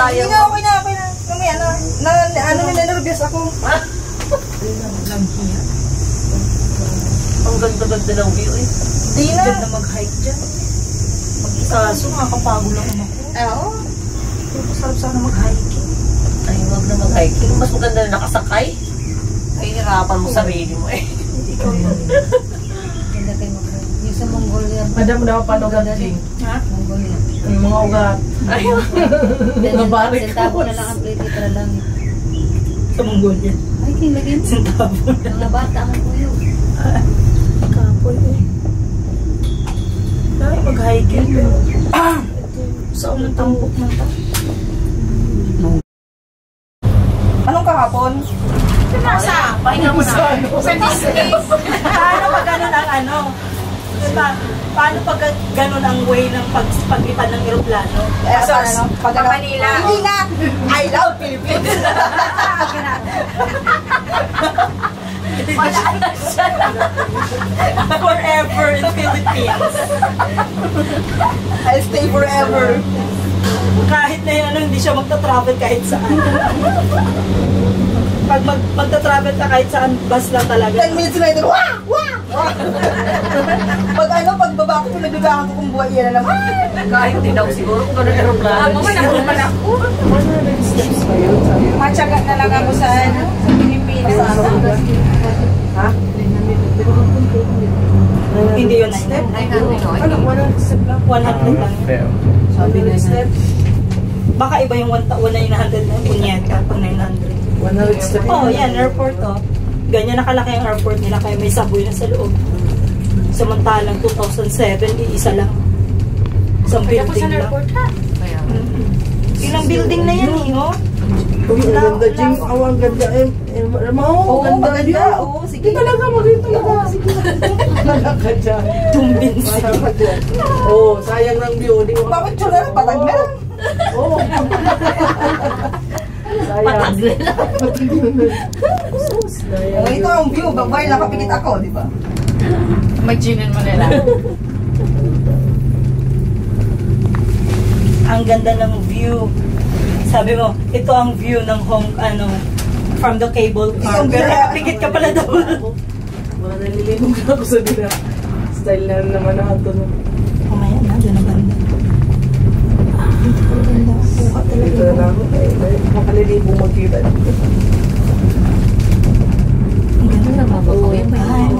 sayang. Okay na. Mamaya ano ninervyos ako. Ang ganda-ganda ng view eh. Di na. Ganda mag-hike dyan. Mag-isaso, makakapagod lang ako. Oo. Masarap sana mag-hiking. Ay, wag na mag-hiking. Mas maganda na nakasakay. Ay, hirapan mo sarili mo eh. Ikaw yun. Ganda kayo mag-hiking. Yung sa Mongolia. Madam daw paano galing? Ha? Mongolia. Yung mga ugat. Ayun. Nabarik ko. Sentabo na lang ang plate para lang. Sa Mongolia. Ay, kinlagin. Sentabo. Mga bata ang kuyo. Kapoy eh. Ay, mag-hiking. Saan ang tambok na ito? Anong kahapon? Nasa? Pahinga mo na. Sa Disney. Paano pag ganun ang ano? Diba? Paano pag ganun ang way ng paglipad ng eroplano? Pag Manila. Hindi na. I love Philippines. Forever in Philippines. I'll stay forever. Kahit na yun, hindi siya magta-travel kahit saan. Pag magta-travel ka kahit saan, bus lang talaga. 10 minutes later, wah! Wah! Wah! Pag baba ko, pinagbigahan ko kung buhay yan na naman. Kahit din daw siguro kung gano'n aeroplano. Naman ako. Matyaga na lang ako sa Pilipinas. Ha? Hindi yun step. Ano? 100 step lang? 100 lang. Sabi na step. Baka iba yung 900 na punyeta pag 900. 100 step. Oh, yan, airport oh. Ganyan nakalaki ang airport nila kaya may subway na sa loob. Samantalang 2007, isa lang. Isang building lang. Ilang building na yan eh, oh. Ang ganda, Jing. Ang ganda. Oo, maganda. Oo, sige. Talaga, maganda talaga. Sige. Talaga dyan. Tumbinsi. Oo, sayang ng view. Bakit tsura na? Patag na lang. Oo. Patag na lang. Oh, ito ang view. Babae, nakapikit ako, di ba? Imaginin mo nila. Ang ganda ng view. Sabi mo, ito ang view ng from the cable car. Pero nakapikit ka pala daw. Mga nalilibog na ako sa nila. Style na naman na ito. Kumaya na, doon ang banda. Buka Ito talaga. na ako. Makalilibog magkita. Ang ganda na Mababawin pa yun.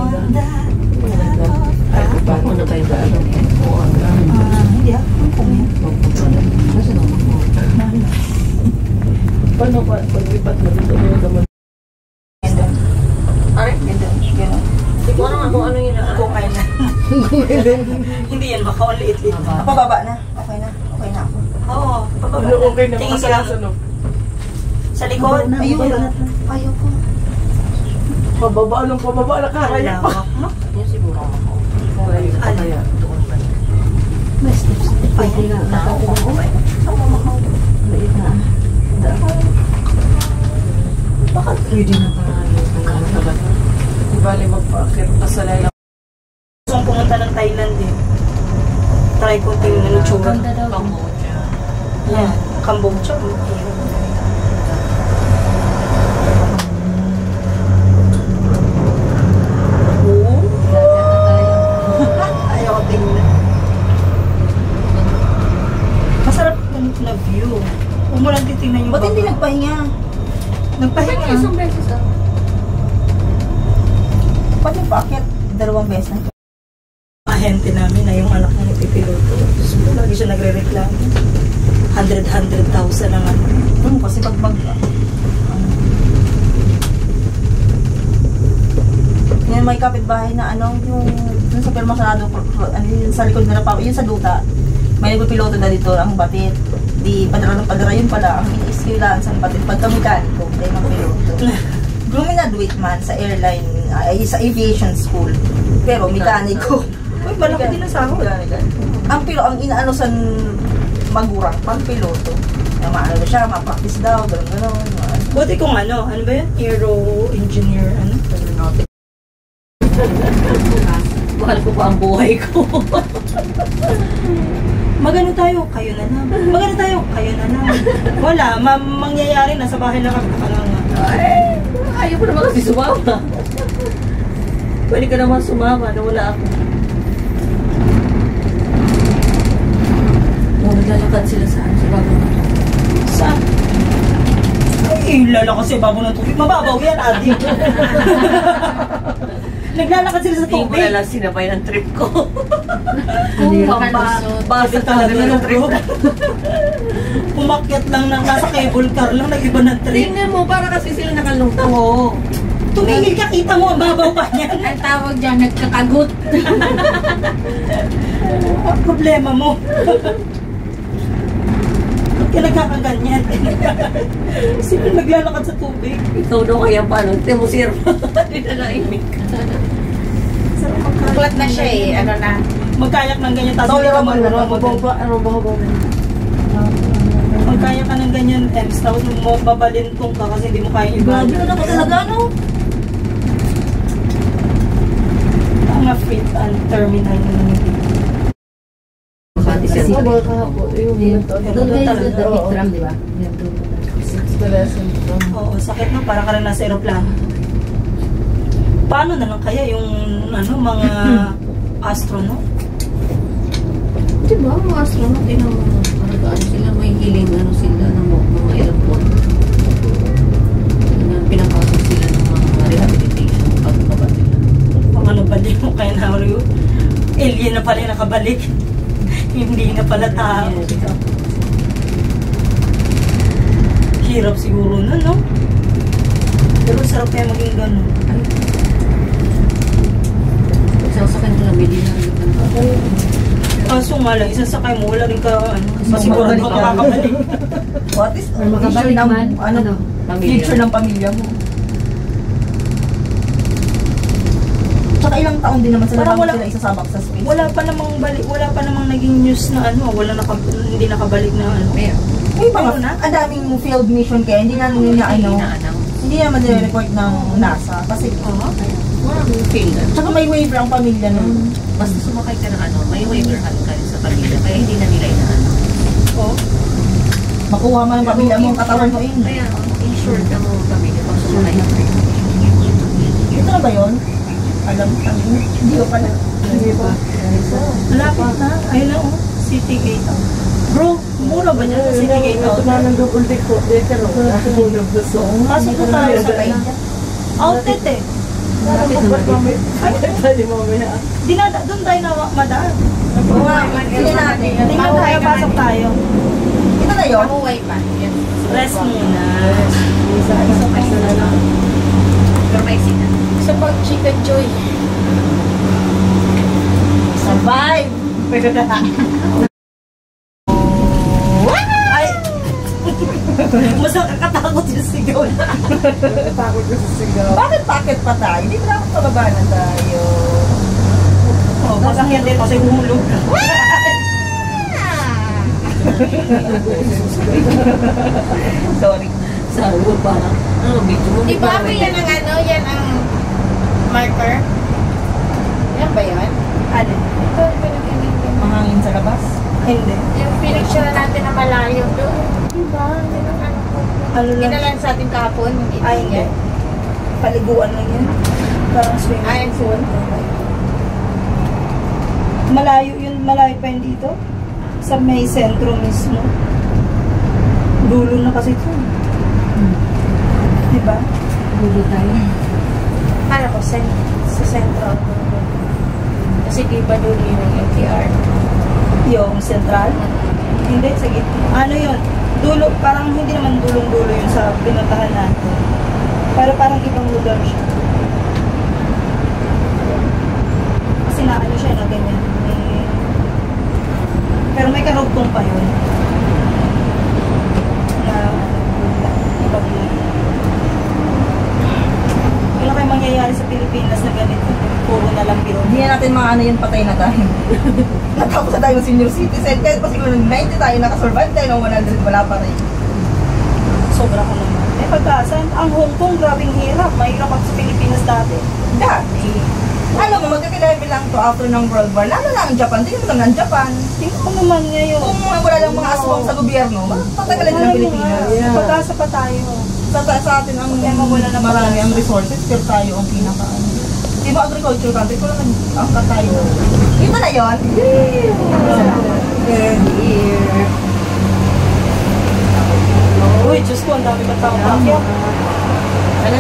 Paano na tayo ba? Hindi ako. Kumaya. Paano pa? Paglipat mo dito yung naman. Ay, Ganda. Gano'n. hindi ko alam kung ano yun. Kumaya na. Hindi yan, baka ang liit-liit. Pababa na. Okay na. Okay na ako. Oo, pababa Ano okay na? Tingin ka Makasalas lang. ano? Sa likod. Ayun. Ayoko. Pababa lang, pababa. Nakakaya pa. Yun siguro ako. Kaya. May steps. Pwede na. Maliit na. Bakit pwede na parang Di bali magpa-akit pa sa layang. Gusto kong pumunta ng Thailand eh. Try ko tingnan ng tsura. Cambodia. Yeah, Cambodia. Ayaw tingnan. Masarap ganito na view. Huwag mo lang titingnan yung Ba't hindi nagpahinga? Nagpahinga. beses ah. Ba't yung paakit? 2 beses na. Ahente namin na yung anak na nagpipiloto. So, lagi siya nagre-reklamo. 100,000 ang ano. Kasi pag yan may kapitbahay na ano, yung dun sa Permasado, ano yun, sa likod na pa, yun sa duta. May nagpipiloto na dito ang batid. Di padara ng padara yun pala, ang iniiskilaan sa batid. Pagka-mekaniko, ay mga piloto. Graduate man sa airline, ay sa aviation school. Pero mekaniko. Uy, malaki din ang sahod. Ang ang inaano sa magurang, pang piloto. Maano siya, ma-practice daw, gano'n. Buti kung ano ba yun? Aero engineer, ano? Mahal ko pa ang buhay ko. Magano tayo, kayo na lang. Magano tayo, kayo na lang. Wala, mangyayari na sa bahay lang kami nakalanga. Ay, ayaw mo naman kasi sumama. Pwede ka naman sumama na wala ako. Naglalakad sila sa bago na. Saan? Ay, lalakas sa bago ng tubig. Mababaw yan, Adi. Naglalakad sila sa Hindi mo tubig. na lang sinabay ng trip ko. Kalusot. Basta talaga ng trip. Umakyat lang ng nasa cable car lang, nag-iba ng trip. Tingnan mo, para kasi sila nakalungkot. Oo. Tumigil ka, kita mo, ang babaw pa niyan. Ang tawag dyan, nagkakagut. Ang problema mo. Ba't ka nagkakaganyan? Sino naglalakad sa tubig? Ikaw daw kaya paano? Tingnan mo sir. Hindi na naimik. Sarap magkayak. Buklat na siya eh, ano na. Magkayak ng ganyan, tapos Sorry, hindi ka Roman. marunong. Magkaya ka ng ganyan, Ems, tapos mo babalintong ka kasi hindi mo kaya Grabe iba. ka na talaga, no? Mga freight and terminal na naman. Makati sir. Bawal ka po. Doon kayo sa Victram, di ba? Oo, sakit no, para ka rin nasa aeroplano. Paano na lang kaya yung mga astronaut? Di ba, mga astronaut, Paragaan sila, may healing sila ng mga ilang buwan. Pinapasok sila ng mga rehabilitation pagkabal nila. Kung ano balik mo kaya na alien na pala yung nakabalik. Hindi na pala tao. Hirap siguro nun, no? Pero sarap kaya maging gano'n. Sasakyan nila, may dinarang Kaso nga lang, isasakay mo, wala rin ka, masigurado ka makakabalik. What is Or makabalik future ng, man, ano? future ng pamilya mo? Tsaka ilang taon din naman sila Parang bago wala- sila isasabak sa space. Wala pa namang naging news na hindi nakabalik na Uy, Ano na? ang daming failed mission kaya hindi na nila hindi naman nire-report ng NASA kasi Maraming fail na. tsaka may waiver ang pamilya nun. Basta sumakay ka ng may waiver ka rin sa pamilya. Kaya hindi na nila inaano. Oh. Makuha mo ng pamilya mo ang katawan mo yun. Kaya insured ang mga pamilya pag sumakay ka rin. Ito na ba yun? Alam ko, hindi ko pala. Hindi ba? Malapit na. Ayun na, oh. City Gate. Bro, mura ba niya sa City Gate? Pasok na tayo sa outlet eh. Doon tayo na madaan. Sige natin. Tingnan tayo, pasok tayo. Ito na yun? Mamuway pa. Rest muna. Pero may sina. Sa pag-chicken joy. Survive! Ay! Mas nakakatakot yung sigaw na. Bakit packet pa tayo? Hindi ba dapat pababa na tayo? Oh, masakyan dito kasi hulog. Sorry. Sabi mo parang, medyo mo. Di ba yan ang yan ang marker? Yan ba yan? Ano? Ito, pinag-ibigin. Mahangin sa labas? Hindi. Yung pinicture natin na malayo doon. Di ba? Yan ang ano ko. Ano lang? Kinalan sa ating kahapon. Ay, hindi. Paliguan lang yan. Parang swimming pool. Malayo pa yun dito. Sa may sentro mismo. Dulo na kasi ito. Diba? Huli tayo. Para ko, sa sentro. Kasi di ba doon yun ang LTR? Yung central. Hindi, sa gitna. Ano yun? Dulo, parang hindi naman dulong-dulo yun sa pinuntahan natin. Pero parang ibang lugar siya. Kasi naano siya na ganyan. Pero may karugtong pa yun. Na ibang lugar. Wala kayo mangyayari sa Pilipinas na ganito. Puro na lang biro. Hindi na natin maano yun, patay na tayo. Natapos na tayo ng senior citizen. Kaya pa siguro ng 90 tayo nakasurvive tayo ng 100, wala pa rin. Sobra ko naman. Pagka, ang Hong Kong, grabing hirap. Mahirap ako sa Pilipinas dati. Dati. Alam mo, magkakilala lang to after ng World War. Lalo na ang Japan. Tingnan mo lang ang Japan. Tingnan ko naman ngayon. Kung wala lang mga aswang sa gobyerno, tatagalan din ang Pilipinas. Pag-asa pa tayo. Sa atin ang marami ang resources, pero tayo ang pinaka. Di ba agriculture country? Kung lang ang tayo. Ito na yun? Uy, Diyos ko, ang dami ka tao. Ano